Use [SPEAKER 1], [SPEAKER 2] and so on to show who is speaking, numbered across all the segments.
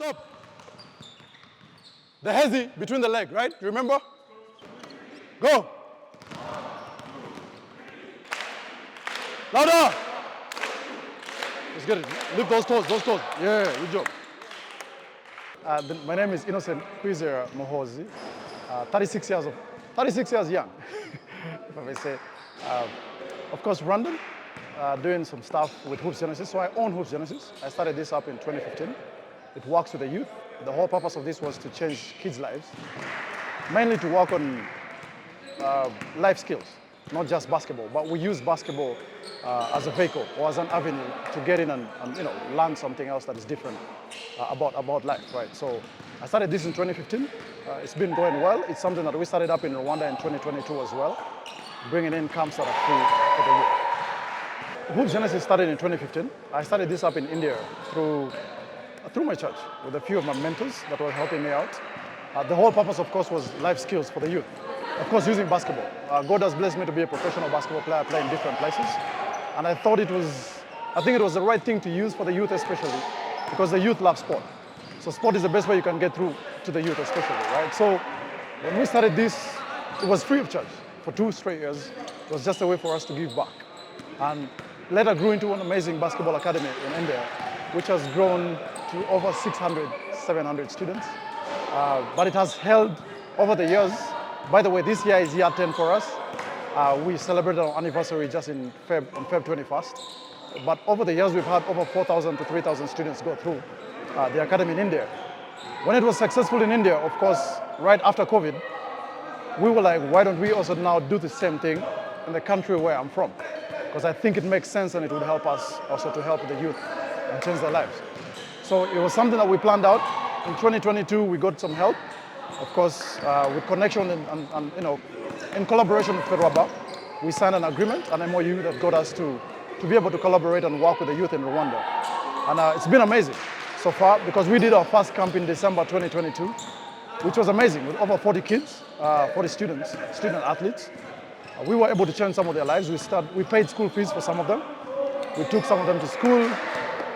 [SPEAKER 1] Stop. The hezi between the leg, right? You remember? Go. Louder. Let's get it. Lift those toes, those toes. Yeah, good job. My name is Innocent Kwizera Mohozi. 36 years young, if I may say. Of course, Rwandan, doing some stuff with Hoops Genesis. So I own Hoops Genesis. I started this up in 2015. It works with the youth. The whole purpose of this was to change kids' lives, mainly to work on life skills, not just basketball, but we use basketball as a vehicle or as an avenue to get in and learn something else that is different about life, right? So I started this in 2015. It's been going well. It's something that we started up in Rwanda in 2022 as well, bringing in camps that are free for the youth. Hoops Genesis started in 2015. I started this up in India through my church with a few of my mentors that were helping me out. The whole purpose, of course, was life skills for the youth. Of course, using basketball. God has blessed me to be a professional basketball player, playing different places. And I think it was the right thing to use for the youth especially, because the youth love sport. So sport is the best way you can get through to the youth especially, right? So when we started this, it was free of charge for 2 straight years. It was just a way for us to give back. And later grew into an amazing basketball academy in India, which has grown to over 600, 700 students. But it has held over the years. By the way, this year is year 10 for us. We celebrated our anniversary just on Feb 21st. But over the years, we've had over 4,000 to 3,000 students go through the academy in India. When it was successful in India, of course, right after COVID, we were like, why don't we also now do the same thing in the country where I'm from? Because I think it makes sense and it would help us also to help the youth and change their lives. So it was something that we planned out. In 2022, we got some help, of course, with connection and in collaboration with FEDWABA. We signed an agreement, an MOU that got us to be able to collaborate and work with the youth in Rwanda. And it's been amazing so far because we did our first camp in December 2022, which was amazing with over 40 kids, 40 student athletes. We were able to change some of their lives. We paid school fees for some of them. We took some of them to school.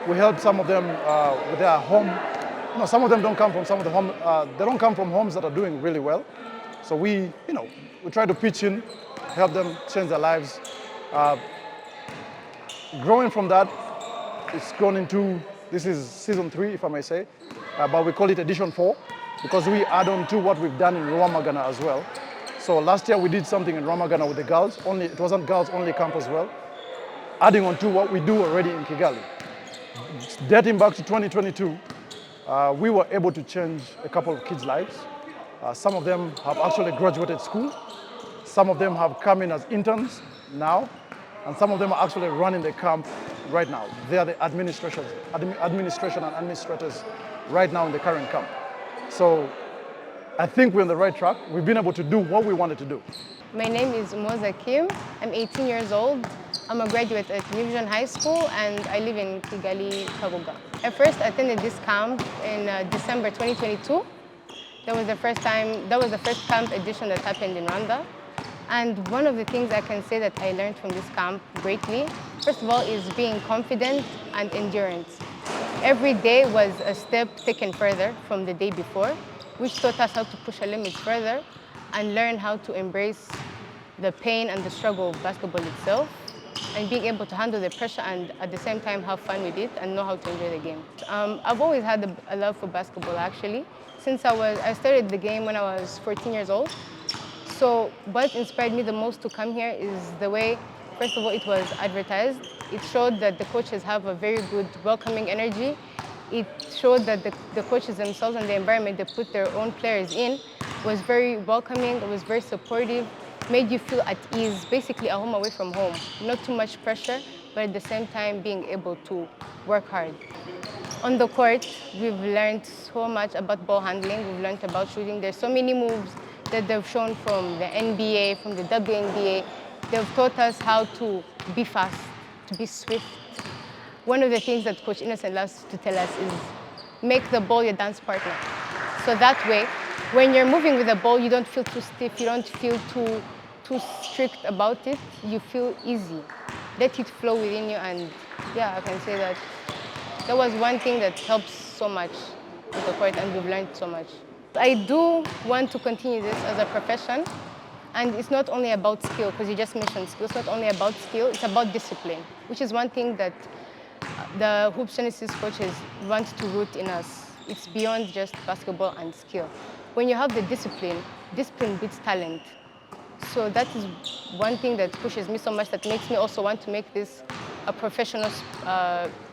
[SPEAKER 1] We helped some of them with their home. Some of them don't come from they don't come from homes that are doing really well. So we try to pitch in, help them change their lives. Growing from that, it's grown into, this is season 3, if I may say, but we call it edition 4 because we add on to what we've done in Rwamagana as well. So last year we did something in Rwamagana with the girls, it wasn't girls only camp as well, adding on to what we do already in Kigali. Dating back to 2022, we were able to change a couple of kids' lives. Some of them have actually graduated school. Some of them have come in as interns now, and some of them are actually running the camp right now. They are the administration and administrators right now in the current camp. So I think we're on the right track. We've been able to do what we wanted to do.
[SPEAKER 2] My name is Moza Kim. I'm 18 years old. I'm a graduate at New Vision High School and I live in Kigali, Kabuga. I first attended this camp in December 2022. That was the first camp edition that happened in Rwanda. And one of the things I can say that I learned from this camp greatly, first of all, is being confident and endurance. Every day was a step taken further from the day before, which taught us how to push our limits further and learn how to embrace the pain and the struggle of basketball itself, and being able to handle the pressure and at the same time have fun with it and know how to enjoy the game. I've always had a love for basketball actually. Since I started the game when I was 14 years old. So what inspired me the most to come here is the way, first of all, it was advertised. It showed that the coaches have a very good, welcoming energy. It showed that the coaches themselves and the environment they put their own players in was very welcoming, it was very supportive, made you feel at ease, basically a home away from home. Not too much pressure, but at the same time being able to work hard. On the court, we've learned so much about ball handling, we've learned about shooting. There's so many moves that they've shown from the NBA, from the WNBA. They've taught us how to be fast, to be swift. One of the things that Coach Innocent loves to tell us is make the ball your dance partner. So that way, when you're moving with the ball, you don't feel too stiff, you don't feel too strict about it, you feel easy. Let it flow within you, and yeah, I can say that was one thing that helps so much the court, and we've learned so much. I do want to continue this as a profession, and it's not only about skill, because you just mentioned skill. It's not only about skill, it's about discipline, which is one thing that the Hoops Genesis coaches want to root in us. It's beyond just basketball and skill. When you have the discipline, discipline beats talent. So that is one thing that pushes me so much, that makes me also want to make this a professional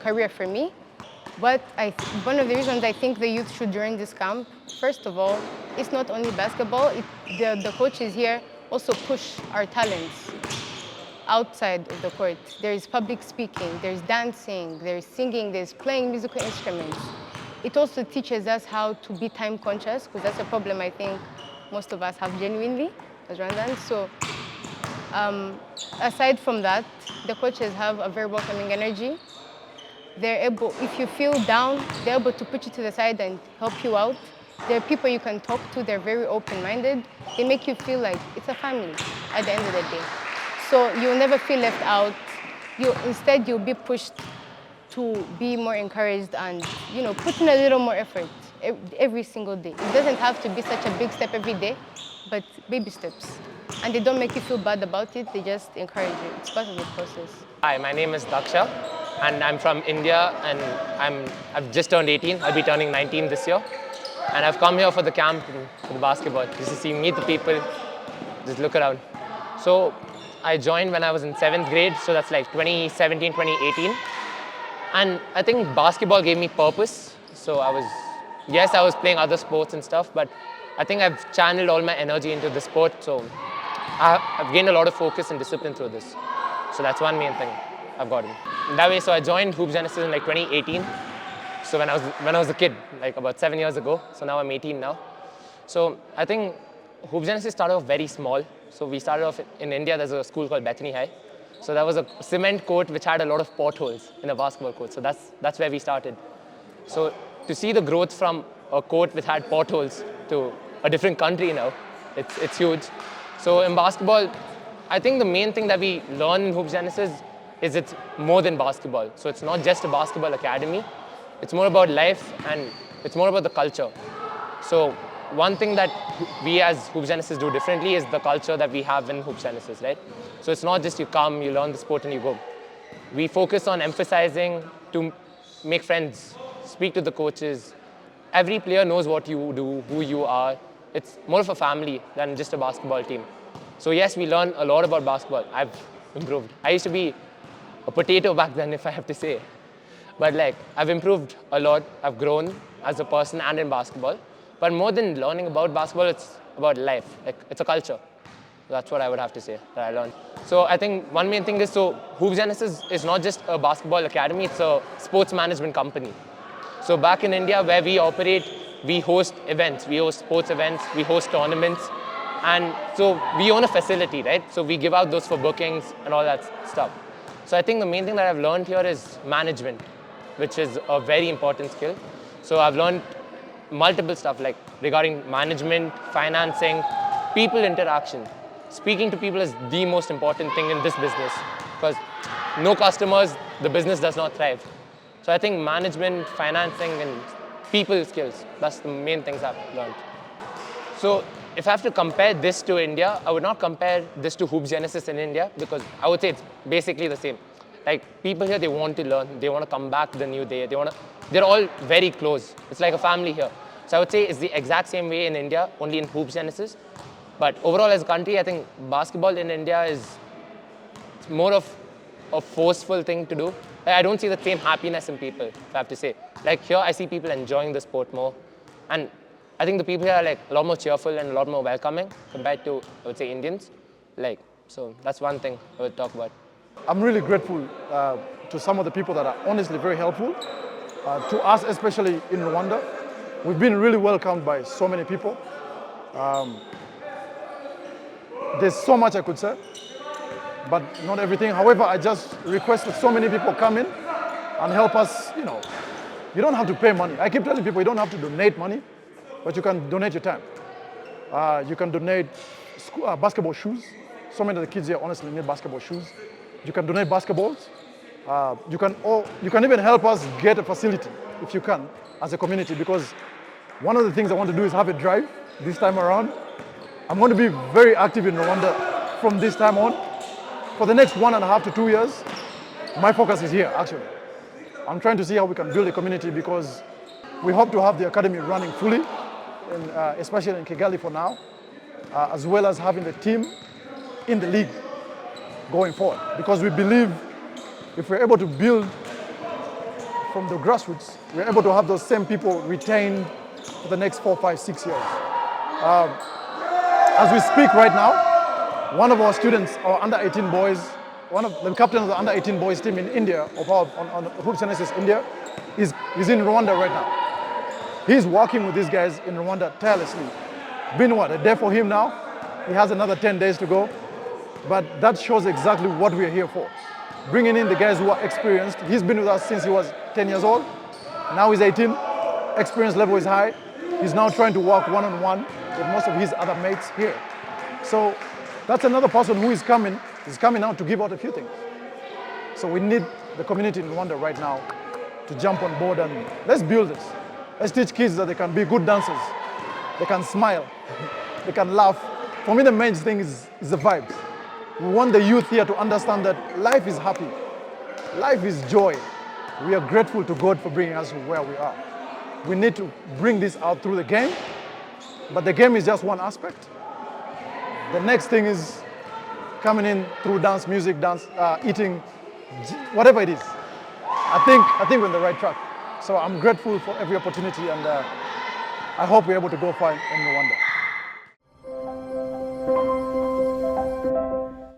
[SPEAKER 2] career for me. One of the reasons I think the youth should join this camp, first of all, it's not only basketball. The coaches here also push our talents outside of the court. There is public speaking, there's dancing, there's singing, there's playing musical instruments. It also teaches us how to be time conscious, because that's a problem I think most of us have genuinely as Rwandans. So aside from that, the coaches have a very welcoming energy. They're able, if you feel down, they're able to put you to the side and help you out. There are people you can talk to, they're very open-minded. They make you feel like it's a family at the end of the day. So you'll never feel left out. Instead, you'll be pushed to be more encouraged and, put in a little more effort every single day. It doesn't have to be such a big step every day, but baby steps. And they don't make you feel bad about it, they just encourage you. It's part of the process.
[SPEAKER 3] Hi, my name is Daksha, and I'm from India, and I've just turned 18. I'll be turning 19 this year. And I've come here for the camp, for the basketball, just to meet the people, just look around. So I joined when I was in 7th grade, so that's like 2017, 2018. And I think basketball gave me purpose. So I was playing other sports and stuff, but I think I've channeled all my energy into the sport. So I've gained a lot of focus and discipline through this. So that's one main thing I've gotten. That way, so I joined Hoops Genesis in like 2018. So when I was a kid, like about 7 years ago. So now I'm 18 now. So I think Hoops Genesis started off very small. So we started off in India. There's a school called Bethany High. So that was a cement court which had a lot of potholes in a basketball court. So that's where we started. So to see the growth from a court which had potholes to a different country now, it's huge. So in basketball, I think the main thing that we learn in Hoops Genesis is it's more than basketball. So it's not just a basketball academy. It's more about life, and it's more about the culture. So one thing that we as Hoops Genesis do differently is the culture that we have in Hoops Genesis, right? So it's not just you come, you learn the sport, and you go. We focus on emphasizing to make friends, speak to the coaches. Every player knows what you do, who you are. It's more of a family than just a basketball team. So yes, we learn a lot about basketball. I've improved. I used to be a potato back then, if I have to say. But I've improved a lot. I've grown as a person and in basketball. But more than learning about basketball, it's about life. It's a culture. That's what I would have to say that I learned. So I think one main thing is, so Hoops Genesis is not just a basketball academy, it's a sports management company. So back in India where we operate, we host events, we host sports events, we host tournaments. And so we own a facility, right? So we give out those for bookings and all that stuff. So I think the main thing that I've learned here is management, which is a very important skill. So I've learned multiple stuff regarding management, financing, people interaction. Speaking to people is the most important thing in this business, because no customers, the business does not thrive. So I think management, financing, and people skills, that's the main things I've learned. So if I have to compare this to India, I would not compare this to Hoops Genesis in India, because I would say it's basically the same. People here, they want to learn, they want to come back the new day, they're all very close. It's like a family here. So I would say it's the exact same way in India, only in Hoops Genesis. But overall as a country, I think basketball in India is more of a forceful thing to do. I don't see the same happiness in people, if I have to say. Here, I see people enjoying the sport more. And I think the people here are a lot more cheerful and a lot more welcoming compared to, I would say, Indians. So that's one thing I would talk about.
[SPEAKER 1] I'm really grateful to some of the people that are honestly very helpful. To us, especially in Rwanda, we've been really welcomed by so many people. There's so much I could say, but not everything. However, I just request that so many people come in and help us. You don't have to pay money. I keep telling people you don't have to donate money, but you can donate your time. You can donate basketball shoes. So many of the kids here honestly need basketball shoes. You can donate basketballs. You can even help us get a facility if you can as a community, because One of the things I want to do is have a drive this time around. I'm going to be very active in Rwanda from this time on. For the next 1.5 to 2 years, my focus is here, actually. I'm trying to see how we can build a community because we hope to have the academy running fully, especially in Kigali for now, as well as having the team in the league going forward. Because we believe if we're able to build from the grassroots, we're able to have those same people retained for the next 4, 5, 6 years. As we speak right now, one of our students, our under 18 boys, one of the captains of the under 18 boys team in India, on Hoop Genesis India, is in Rwanda right now. He's working with these guys in Rwanda tirelessly. Been what, a day for him now? He has another 10 days to go. But that shows exactly what we're here for. Bringing in the guys who are experienced. He's been with us since he was 10 years old. Now he's 18. Experience level is high. He's now trying to work one-on-one with most of his other mates here. So that's another person who is coming out to give out a few things. So we need the community in Rwanda right now to jump on board and let's build this. Let's teach kids that they can be good dancers. They can smile. They can laugh. For me, the main thing is the vibes. We want the youth here to understand that life is happy. Life is joy. We are grateful to God for bringing us to where we are. We need to bring this out through the game, but the game is just one aspect. The next thing is coming in through dance, music, dance, eating, whatever it is. I think we're on the right track. So I'm grateful for every opportunity, and I hope we're able to go far in Rwanda.